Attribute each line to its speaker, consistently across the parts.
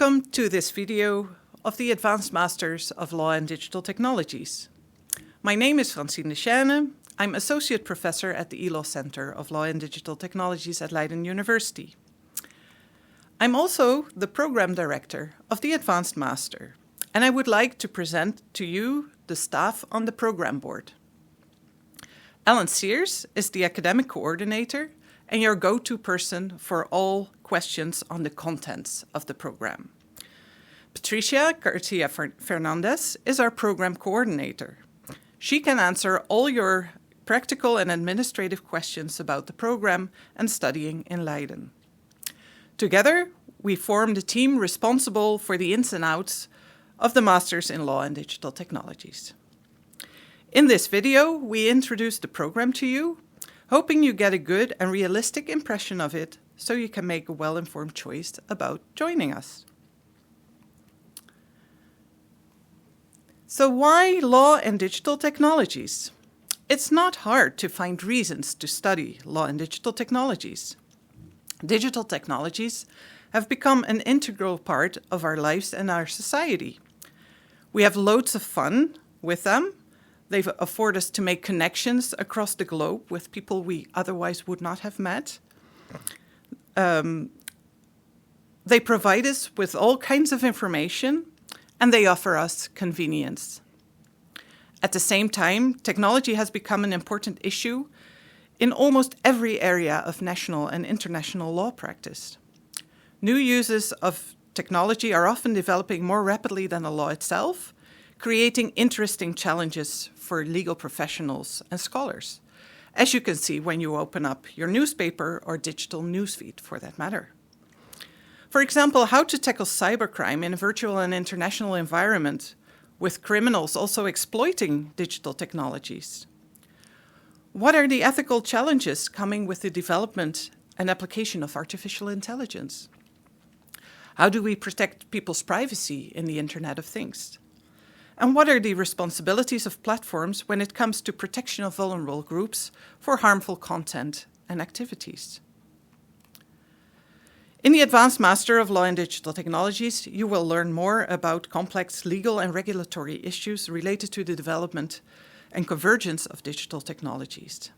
Speaker 1: Welcome to this video of the Advanced Masters of Law and Digital Technologies. My name is Francine de Chaine. I'm Associate Professor at the ELAW Center of Law and Digital Technologies at Leiden University. I'm also the Program Director of the Advanced Master, and I would like to present to you the staff on the program board. Ellen Sears is the Academic Coordinator and your go-to person for all questions on the contents of the program. Patricia Garcia-Fernandez is our Program Coordinator. She can answer all your practical and administrative questions about the program and studying in Leiden. Together, we form the team responsible for the ins and outs of the Masters in Law and Digital Technologies. In this video, we introduce the program to you, hoping you get a good and realistic impression of it so you can make a well-informed choice about joining us. So why law and digital technologies? It's not hard to find reasons to study law and digital technologies. Digital technologies have become an integral part of our lives and our society. We have loads of fun with them. They afford us to make connections across the globe with people we otherwise would not have met. They provide us with all kinds of information, and they offer us convenience. At the same time, technology has become an important issue in almost every area of national and international law practice. New uses of technology are often developing more rapidly than the law itself, creating interesting challenges for legal professionals and scholars, as you can see when you open up your newspaper or digital newsfeed for that matter. For example, how to tackle cybercrime in a virtual and international environment with criminals also exploiting digital technologies. What are the ethical challenges coming with the development and application of artificial intelligence? How do we protect people's privacy in the Internet of Things? And what are the responsibilities of platforms when it comes to protection of vulnerable groups for harmful content and activities? In the Advanced Master of Law and Digital Technologies, you will learn more about complex legal and regulatory issues related to the development and convergence of digital technologies.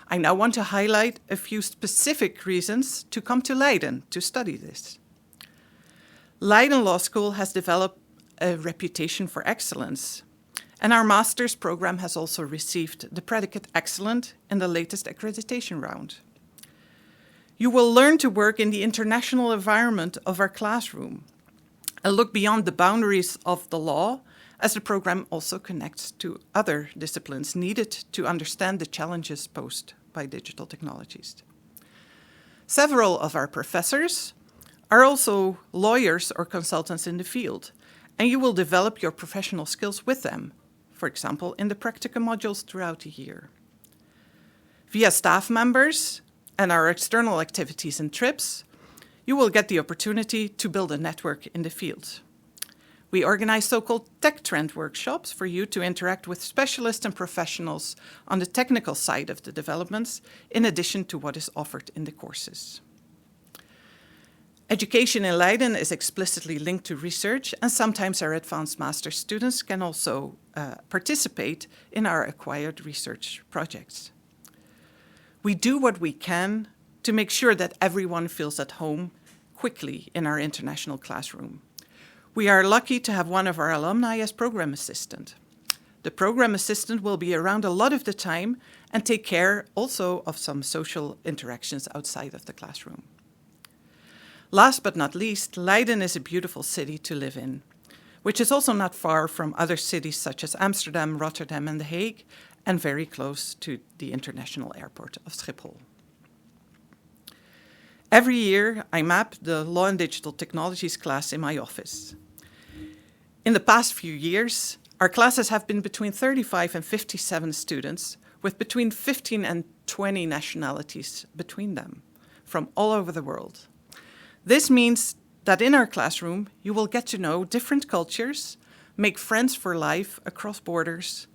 Speaker 1: I now want to highlight a few specific reasons to come to Leiden to study this. Leiden Law School has developed a reputation for excellence, and our master's program has also received the predicate Excellent in the latest accreditation round. You will learn to work in the international environment of our classroom and look beyond the boundaries of the law, as the program also connects to other disciplines needed to understand the challenges posed by digital technologies. Several of our professors are also lawyers or consultants in the field, and you will develop your professional skills with them, for example, in the practicum modules throughout the year. Via staff members and our external activities and trips, you will get the opportunity to build a network in the field. We organize so-called tech trend workshops for you to interact with specialists and professionals on the technical side of the developments, in addition to what is offered in the courses. Education in Leiden is explicitly linked to research, and sometimes our advanced master students can also participate in our acquired research projects. We do what we can to make sure that everyone feels at home quickly in our international classroom. We are lucky to have one of our alumni as program assistant. The program assistant will be around a lot of the time and take care also of some social interactions outside of the classroom. Last but not least, Leiden is a beautiful city to live in, which is also not far from other cities such as Amsterdam, Rotterdam, and The Hague, and very close to the international airport of Schiphol. Every year, I map the Law and Digital Technologies class in my office. In the past few years, our classes have been between 35 and 57 students, with between 15 and 20 nationalities between them, from all over the world. This means that in our classroom, you will get to know different cultures, make friends for life across borders.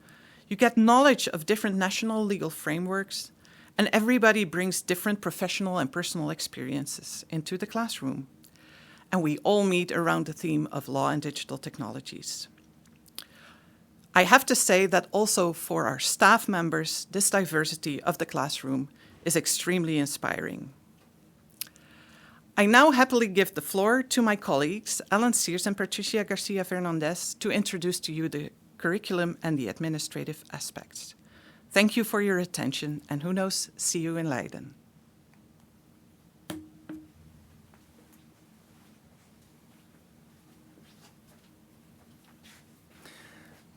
Speaker 1: You get knowledge of different national legal frameworks, and everybody brings different professional and personal experiences into the classroom. and we all meet around the theme of law and digital technologies. I have to say that also for our staff members, this diversity of the classroom is extremely inspiring. I now happily give the floor to my colleagues, Ellen Sears and Patricia Garcia Fernandez, to introduce to you the curriculum and the administrative aspects. Thank you for your attention, and who knows, see you in Leiden.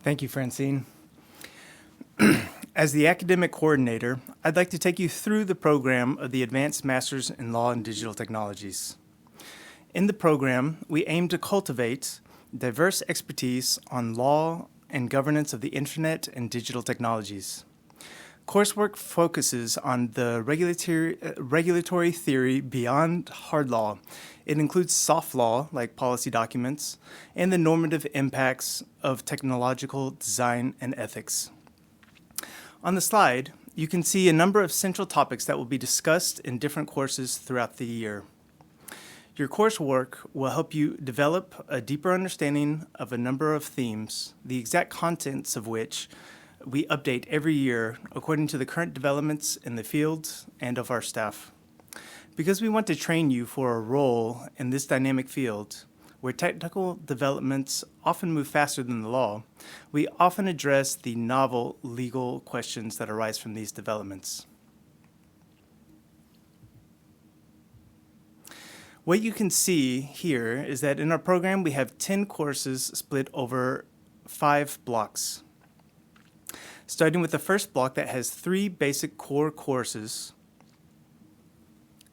Speaker 2: Thank you, Francine. As the academic coordinator, I'd like to take you through the program of the Advanced Masters in Law and Digital Technologies. In the program, we aim to cultivate diverse expertise on law and governance of the Internet and digital technologies. Coursework focuses on the regulatory theory beyond hard law. It includes soft law, like policy documents, and the normative impacts of technological design and ethics. On the slide, you can see a number of central topics that will be discussed in different courses throughout the year. Your coursework will help you develop a deeper understanding of a number of themes, the exact contents of which we update every year according to the current developments in the field and of our staff. Because we want to train you for a role in this dynamic field, where technical developments often move faster than the law, we often address the novel legal questions that arise from these developments. What you can see here is that in our program we have 10 courses split over 5 blocks. Starting with the first block that has 3 basic core courses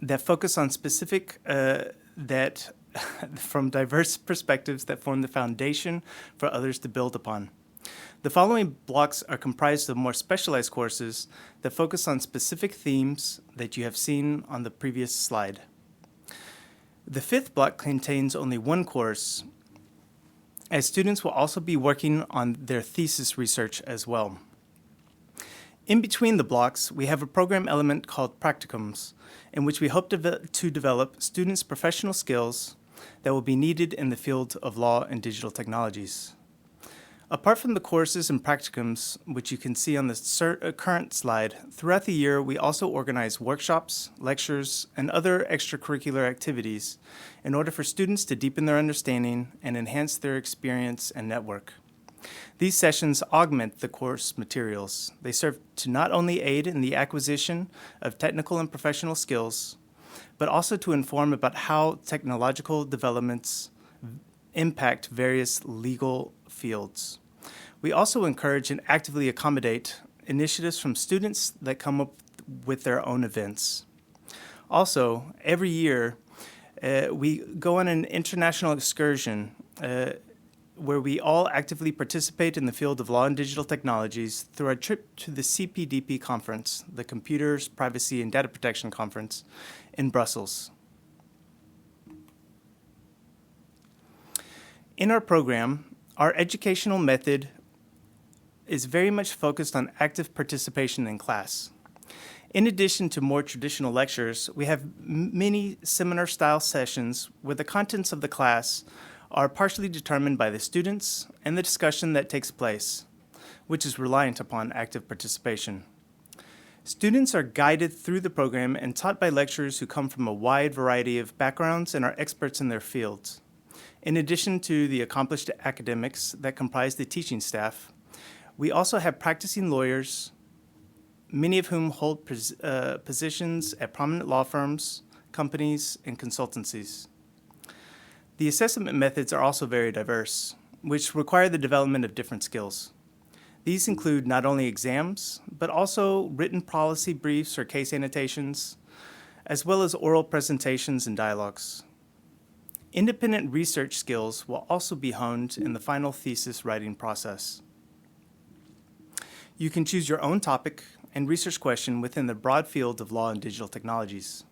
Speaker 2: that focus on specific from diverse perspectives that form the foundation for others to build upon. The following blocks are comprised of more specialized courses that focus on specific themes that you have seen on the previous slide. The 5th block contains only 1 course, as students will also be working on their thesis research as well. In between the blocks, we have a program element called practicums, in which we hope to develop students' professional skills that will be needed in the field of law and digital technologies. Apart from the courses and practicums, which you can see on the current slide, throughout the year we also organize workshops, lectures, and other extracurricular activities in order for students to deepen their understanding and enhance their experience and network. These sessions augment the course materials. They serve to not only aid in the acquisition of technical and professional skills, but also to inform about how technological developments impact various legal fields. We also encourage and actively accommodate initiatives from students that come up with their own events. Also, every year, we go on an international excursion where we all actively participate in the field of law and digital technologies through our trip to the CPDP conference, the Computers, Privacy, and Data Protection Conference in Brussels. In our program, our educational method is very much focused on active participation in class. In addition to more traditional lectures, we have many seminar-style sessions where the contents of the class are partially determined by the students and the discussion that takes place, which is reliant upon active participation. Students are guided through the program and taught by lecturers who come from a wide variety of backgrounds and are experts in their fields. In addition to the accomplished academics that comprise the teaching staff, we also have practicing lawyers, many of whom hold positions at prominent law firms, companies, and consultancies. The assessment methods are also very diverse, which require the development of different skills. These include not only exams, but also written policy briefs or case annotations, as well as oral presentations and dialogues. Independent research skills will also be honed in the final thesis writing process. You can choose your own topic and research question within the broad field of law and digital technologies.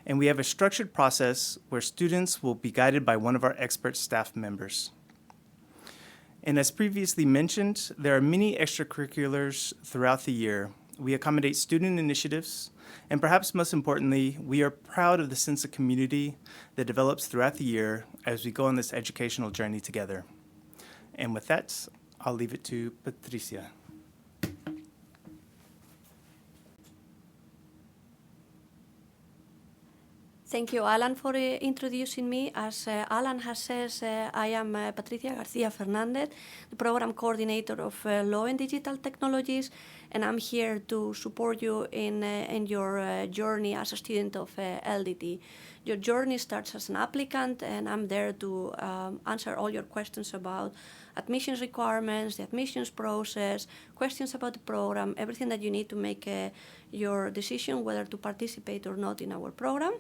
Speaker 2: And we have a structured process where students will be guided by one of our expert staff members. And as previously mentioned, there are many extracurriculars throughout the year, We accommodate student initiatives, and perhaps most importantly, we are proud of the sense of community that develops throughout the year as we go on this educational journey together. And with that, I'll leave it to Patricia.
Speaker 3: Thank you, Alan, for introducing me. As Alan has said, I am Patricia Garcia Fernandez, the Program Coordinator of Law and Digital Technologies, and I'm here to support you in your journey as a student of LDT. Your journey starts as an applicant, and I'm there to answer all your questions about admissions requirements, the admissions process, questions about the program, everything that you need to make your decision whether to participate or not in our program.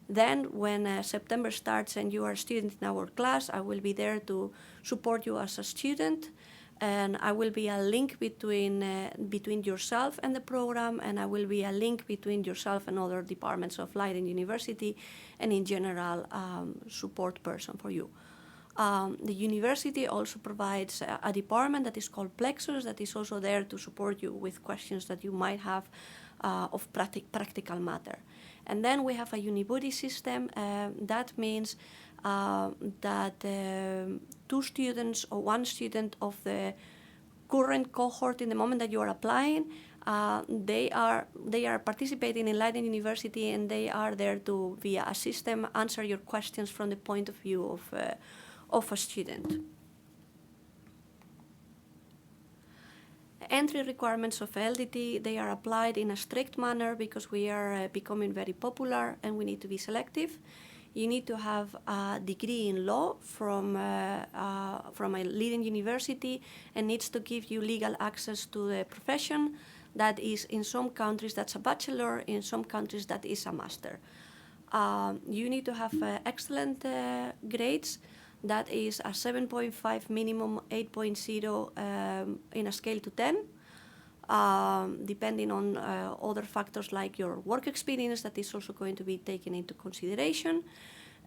Speaker 3: Then, when September starts and you are a student in our class, I will be there to support you as a student, and I will be a link between yourself and the program, and I will be a link between yourself and other departments of Leiden University, and in general, support person for you. The university also provides a department that is called Plexus that is also there to support you with questions that you might have of practical matter. And then we have a unibuddy system. That means that two students or one student of the current cohort in the moment that you are applying, they are participating in Leiden University, and they are there to, via a system, answer your questions from the point of view of a student. Entry requirements of LDT, they are applied in a strict manner because we are becoming very popular and we need to be selective. You need to have a degree in law from a leading university, and needs to give you legal access to the profession. That is, in some countries, that's a bachelor. In some countries, that is a master. You need to have excellent grades. That is a 7.5 minimum, 8.0 in a scale to 10. Depending on other factors like your work experience, that is also going to be taken into consideration.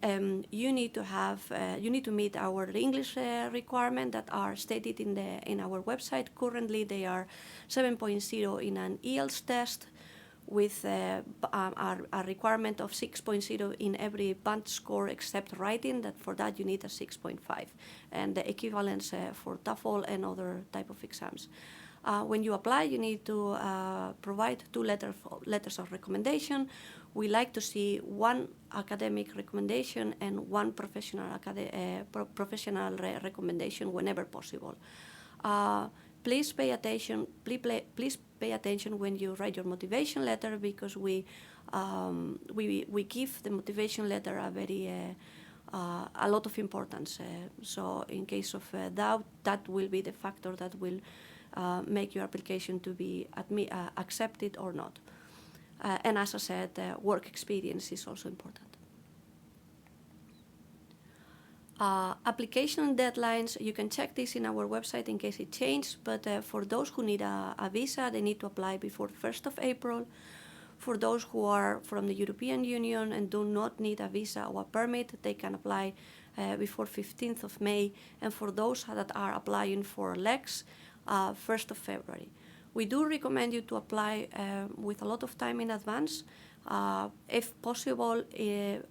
Speaker 3: You need to meet our English requirement that are stated in our website. Currently, they are 7.0 in an IELTS test, with a requirement of 6.0 in every band score except writing. That for that you need a 6.5, and the equivalence for TOEFL and other type of exams. When you apply, you need to provide two letters of recommendation. We like to see one academic recommendation and one professional recommendation whenever possible. Please pay attention. Please pay attention when you write your motivation letter, because we give the motivation letter a lot of importance. So in case of doubt, that will be the factor that will make your application to be accepted or not. And as I said, work experience is also important. Application deadlines, you can check this in our website in case it changed, but for those who need a visa, they need to apply before 1st of April. For those who are from the European Union and do not need a visa or a permit, they can apply before 15th of May. And for those that are applying for LEX, 1st of February. We do recommend you to apply with a lot of time in advance, if possible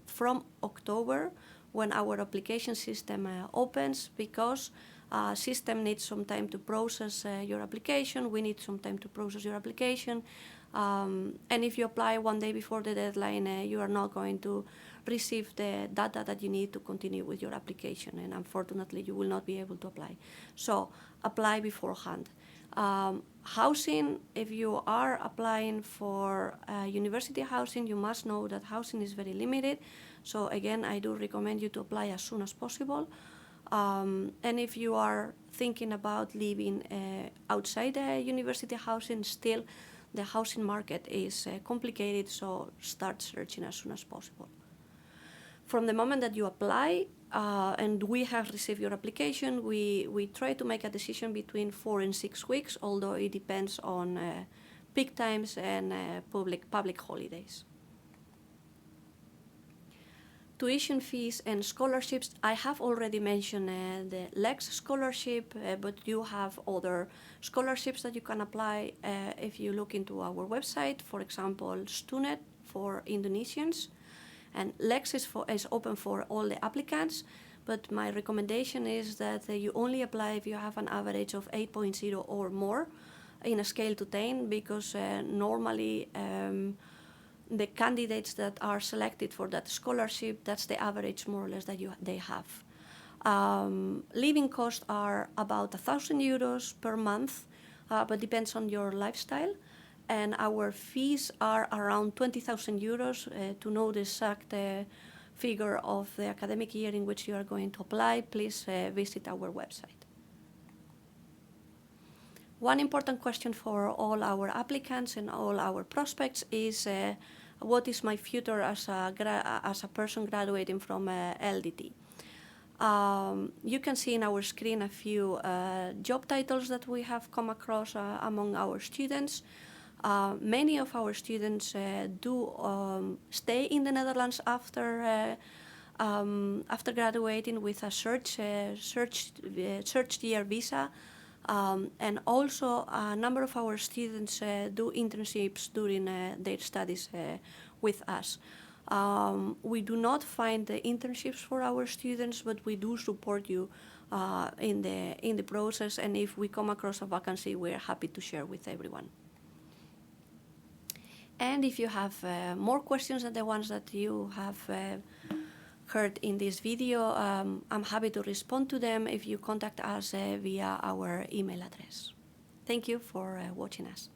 Speaker 3: from October, when our application system opens, because system needs some time to process your application. We need some time to process your application. And if you apply one day before the deadline, you are not going to receive the data that you need to continue with your application, and unfortunately you will not be able to apply. So apply beforehand. Housing, if you are applying for university housing, you must know that housing is very limited. So again, I do recommend you to apply as soon as possible. And if you are thinking about living outside university housing, still the housing market is complicated, so start searching as soon as possible. From the moment that you apply and we have received your application, we try to make a decision between 4 and 6 weeks, although it depends on peak times and public holidays. Tuition fees and scholarships. I have already mentioned the LEX scholarship, but you have other scholarships that you can apply if you look into our website. For example, Stunet for Indonesians, and LEX is open for all the applicants. But my recommendation is that you only apply if you have an average of 8.0 or more in a scale to 10, because normally the candidates that are selected for that scholarship, that's the average more or less that they have. Living costs are about 1,000 euros per month, but depends on your lifestyle. And our fees are around 20,000 euros. To know the exact figure of the academic year in which you are going to apply, please visit our website. One important question for all our applicants and all our prospects is what is my future as a person graduating from LDT? You can see in our screen a few job titles that we have come across among our students. Many of our students do stay in the Netherlands after graduating with a search year visa. And also a number of our students do internships during their studies with us. We do not find the internships for our students, but we do support you in the process, and if we come across a vacancy, we're happy to share with everyone. And if you have more questions than the ones that you have heard in this video, I'm happy to respond to them if you contact us via our email address. Thank you for watching us.